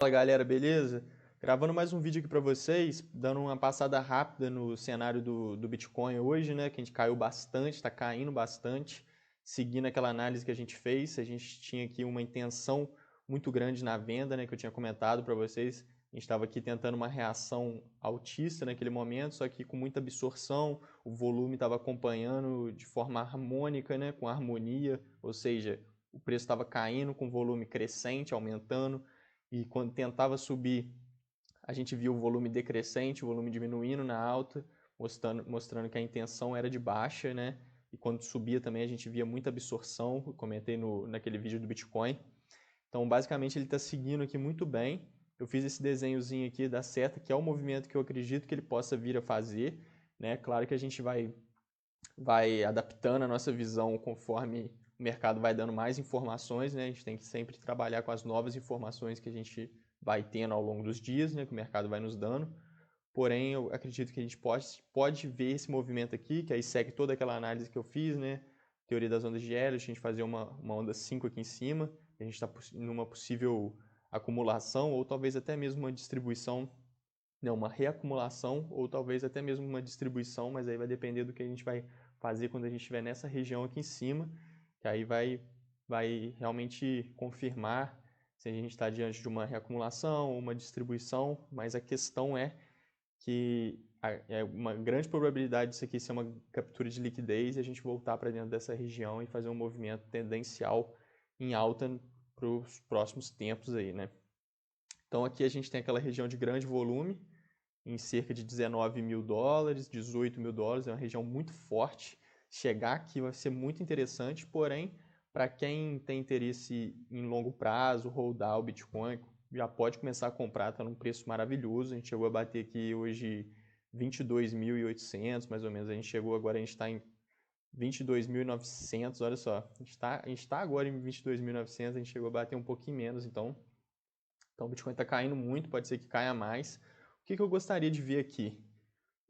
Fala galera, beleza? Gravando mais um vídeo aqui para vocês, dando uma passada rápida no cenário do Bitcoin hoje, né? Que a gente caiu bastante, está caindo bastante, seguindo aquela análise que a gente fez. A gente tinha aqui uma intenção muito grande na venda, né? Que eu tinha comentado para vocês. A gente estava aqui tentando uma reação altista naquele momento, só que com muita absorção, o volume estava acompanhando de forma harmônica, né? Com harmonia, ou seja, o preço estava caindo com volume crescente, aumentando e quando tentava subir, a gente via o volume decrescente, o volume diminuindo na alta, mostrando que a intenção era de baixa, né? E quando subia também a gente via muita absorção, eu comentei naquele vídeo do Bitcoin. Então, basicamente, ele está seguindo aqui muito bem. Eu fiz esse desenhozinho aqui da seta, que é o movimento que eu acredito que ele possa vir a fazer, né? Claro que a gente vai adaptando a nossa visão conforme o mercado vai dando mais informações, né? A gente tem que sempre trabalhar com as novas informações que a gente vai tendo ao longo dos dias, né? Que o mercado vai nos dando. Porém, eu acredito que a gente pode ver esse movimento aqui, que aí segue toda aquela análise que eu fiz, né? Teoria das ondas de Elliott, a gente fazer uma onda 5 aqui em cima, a gente está numa possível acumulação ou talvez até mesmo uma distribuição, não, uma reacumulação ou talvez até mesmo uma distribuição, mas aí vai depender do que a gente vai fazer quando a gente estiver nessa região aqui em cima, que aí vai realmente confirmar se a gente está diante de uma reacumulação ou uma distribuição, mas a questão é que é uma grande probabilidade disso aqui ser uma captura de liquidez e a gente voltar para dentro dessa região e fazer um movimento tendencial em alta para os próximos tempos aí, né? Então aqui a gente tem aquela região de grande volume, em cerca de 19 mil dólares, 18 mil dólares, é uma região muito forte. Chegar aqui vai ser muito interessante, porém, para quem tem interesse em longo prazo, holdar o Bitcoin, já pode começar a comprar, está num preço maravilhoso. A gente chegou a bater aqui hoje 22.800, mais ou menos. A gente chegou agora, a gente está em 22.900, olha só. A gente tá agora em 22.900, a gente chegou a bater um pouquinho menos, então o Bitcoin está caindo muito, pode ser que caia mais. O que eu gostaria de ver aqui?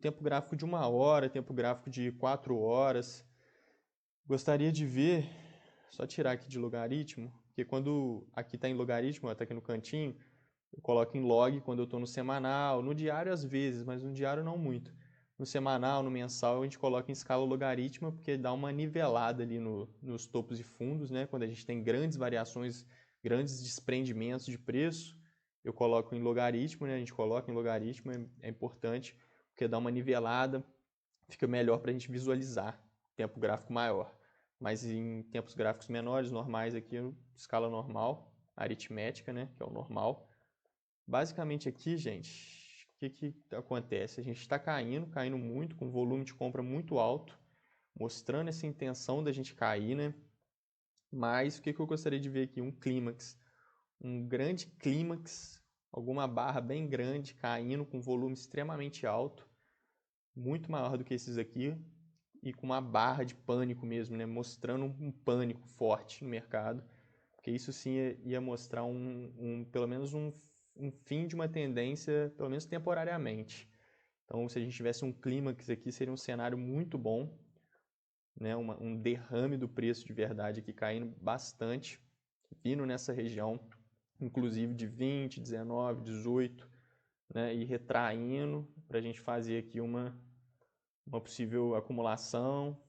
Tempo gráfico de 1 hora, tempo gráfico de 4 horas. Gostaria de ver, só tirar aqui de logaritmo, porque quando aqui está em logaritmo, está aqui no cantinho, eu coloco em log quando eu estou no semanal, no diário às vezes, mas no diário não muito. No semanal, no mensal, a gente coloca em escala logarítmica, porque dá uma nivelada ali nos topos e fundos, né? Quando a gente tem grandes variações, grandes desprendimentos de preço, eu coloco em logaritmo, né? A gente coloca em logaritmo, é importante, porque dá uma nivelada, fica melhor para a gente visualizar tempo gráfico maior. Mas em tempos gráficos menores, normais aqui, escala normal, aritmética, né? Que é o normal. Basicamente aqui, gente, o que acontece? A gente está caindo muito, com volume de compra muito alto, mostrando essa intenção da gente cair, né? Mas o que eu gostaria de ver aqui? Um clímax, um grande clímax, alguma barra bem grande caindo com volume extremamente alto, muito maior do que esses aqui, e com uma barra de pânico mesmo, né? Mostrando um pânico forte no mercado, porque isso sim ia mostrar pelo menos um fim de uma tendência, pelo menos temporariamente. Então, se a gente tivesse um clímax aqui, seria um cenário muito bom, né? Um derrame do preço de verdade aqui caindo bastante, vindo nessa região, inclusive de 20, 19, 18, né? E retraindo para a gente fazer aqui uma possível acumulação,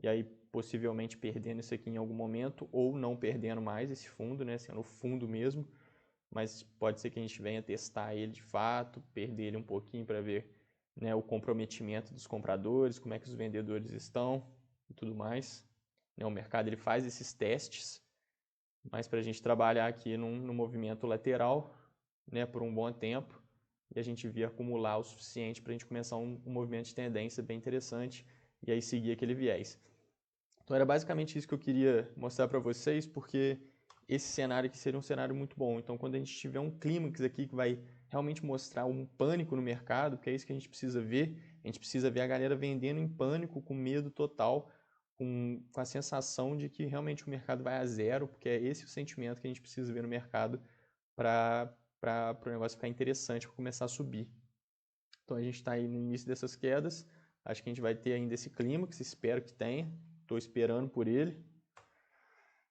e aí possivelmente perdendo isso aqui em algum momento, ou não perdendo mais esse fundo, né? Sendo o fundo mesmo, mas pode ser que a gente venha testar ele de fato, perder ele um pouquinho para ver, né, o comprometimento dos compradores, como é que os vendedores estão e tudo mais. Né, o mercado ele faz esses testes, mas para a gente trabalhar aqui num movimento lateral, né, por um bom tempo, e a gente vir acumular o suficiente para a gente começar um movimento de tendência bem interessante e aí seguir aquele viés. Então era basicamente isso que eu queria mostrar para vocês, porque esse cenário aqui seria um cenário muito bom. Então quando a gente tiver um clímax aqui que vai realmente mostrar um pânico no mercado, que é isso que a gente precisa ver, a gente precisa ver a galera vendendo em pânico, com medo total, com a sensação de que realmente o mercado vai a zero, porque é esse o sentimento que a gente precisa ver no mercado para o negócio ficar interessante, para começar a subir. Então a gente está aí no início dessas quedas, acho que a gente vai ter ainda esse clímax, espero que tenha, estou esperando por ele.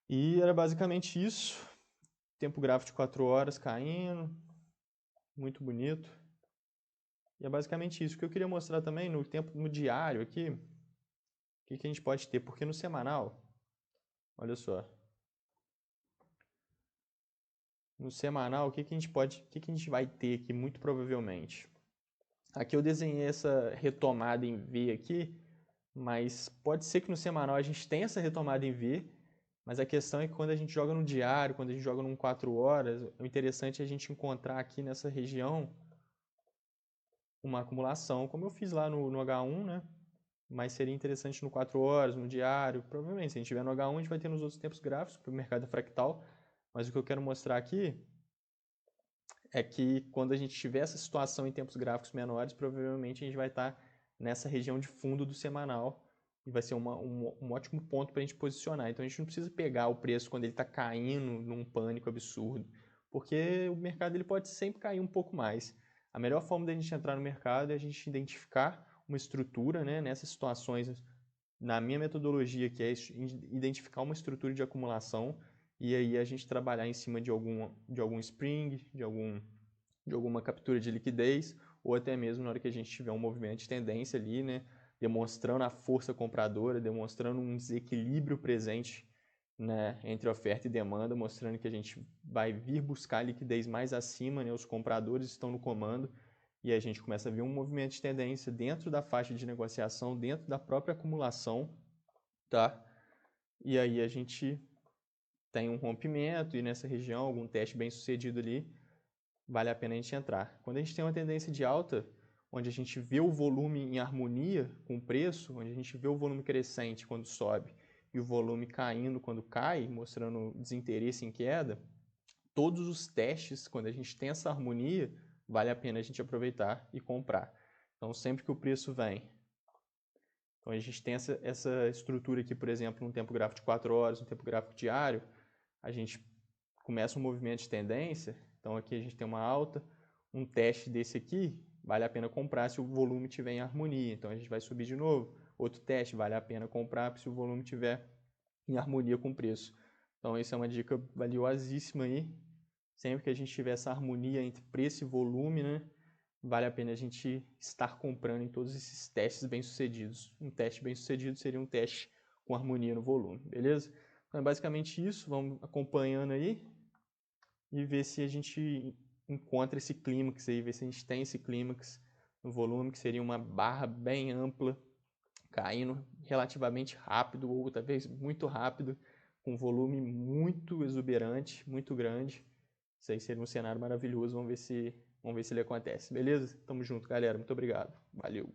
E era basicamente isso. Tempo gráfico de 4 horas caindo, muito bonito. E é basicamente isso. O que eu queria mostrar também no diário aqui, o que a gente pode ter, porque no semanal, olha só, no semanal, o que a gente vai ter aqui muito provavelmente? Aqui eu desenhei essa retomada em V aqui, mas pode ser que no semanal a gente tenha essa retomada em V, mas a questão é que quando a gente joga no diário, quando a gente joga num 4 horas, o interessante é a gente encontrar aqui nessa região uma acumulação, como eu fiz lá no H1, né? Mas seria interessante no 4 horas, no diário, provavelmente. Se a gente tiver no H1, a gente vai ter nos outros tempos gráficos, porque o mercado é fractal. Mas o que eu quero mostrar aqui é que quando a gente tiver essa situação em tempos gráficos menores, provavelmente a gente vai estar nessa região de fundo do semanal e vai ser um ótimo ponto para a gente posicionar. Então a gente não precisa pegar o preço quando ele está caindo num pânico absurdo, porque o mercado ele pode sempre cair um pouco mais. A melhor forma da gente entrar no mercado é a gente identificar uma estrutura, né, nessas situações, na minha metodologia, que é identificar uma estrutura de acumulação e aí a gente trabalhar em cima de algum spring, de alguma captura de liquidez, ou até mesmo na hora que a gente tiver um movimento de tendência ali, né, demonstrando a força compradora, demonstrando um desequilíbrio presente, né, entre oferta e demanda, mostrando que a gente vai vir buscar liquidez mais acima, né, os compradores estão no comando, e a gente começa a ver um movimento de tendência dentro da faixa de negociação, dentro da própria acumulação, tá? E aí a gente tem um rompimento e nessa região, algum teste bem sucedido ali, vale a pena a gente entrar. Quando a gente tem uma tendência de alta, onde a gente vê o volume em harmonia com o preço, onde a gente vê o volume crescente quando sobe e o volume caindo quando cai, mostrando desinteresse em queda, todos os testes, quando a gente tem essa harmonia, vale a pena a gente aproveitar e comprar. Então, sempre que o preço vem. Então, a gente tem essa estrutura aqui, por exemplo, num tempo gráfico de 4 horas, no tempo gráfico diário, a gente começa um movimento de tendência. Então, aqui a gente tem uma alta, um teste desse aqui, vale a pena comprar se o volume estiver em harmonia. Então, a gente vai subir de novo. Outro teste, vale a pena comprar se o volume estiver em harmonia com o preço. Então, essa é uma dica valiosíssima aí. Sempre que a gente tiver essa harmonia entre preço e volume, né, vale a pena a gente estar comprando em todos esses testes bem-sucedidos. Um teste bem-sucedido seria um teste com harmonia no volume, beleza? Então é basicamente isso, vamos acompanhando aí e ver se a gente encontra esse clímax aí, ver se a gente tem esse clímax no volume, que seria uma barra bem ampla, caindo relativamente rápido ou talvez muito rápido, com volume muito exuberante, muito grande. Isso aí seria um cenário maravilhoso, vamos ver se ele acontece, beleza? Tamo junto, galera, muito obrigado, valeu!